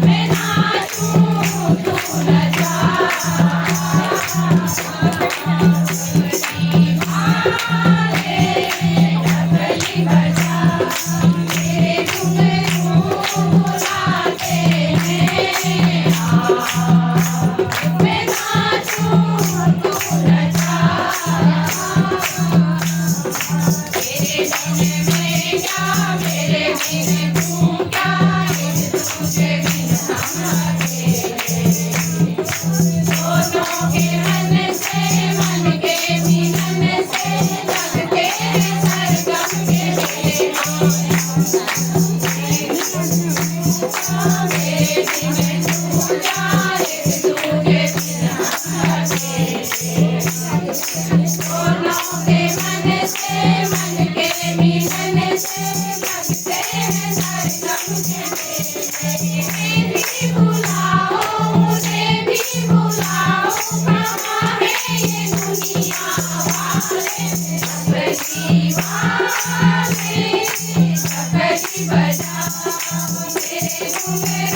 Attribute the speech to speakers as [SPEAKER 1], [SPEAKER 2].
[SPEAKER 1] मैं नाचूं तू नचा डगली बजा मेरे घुंघरू बुलाते हैं मैं नाचूं तू नचा तेरे बिन मैं क्या मेरे बिन तू क्या तुझे बिन हम अकेले दोनों के मन के मिलन से लगते सरगम के मेले मेरे बिन तू जाए तुझे बिन हम अकेले दोनों के मन के मिलन से लगते सरगम के मेले भी बुलाओ मुझे भी बुलाओ कहाँ है ये दुनिया वाले डगली वाले डगली बजाओ मेरे घुंघरू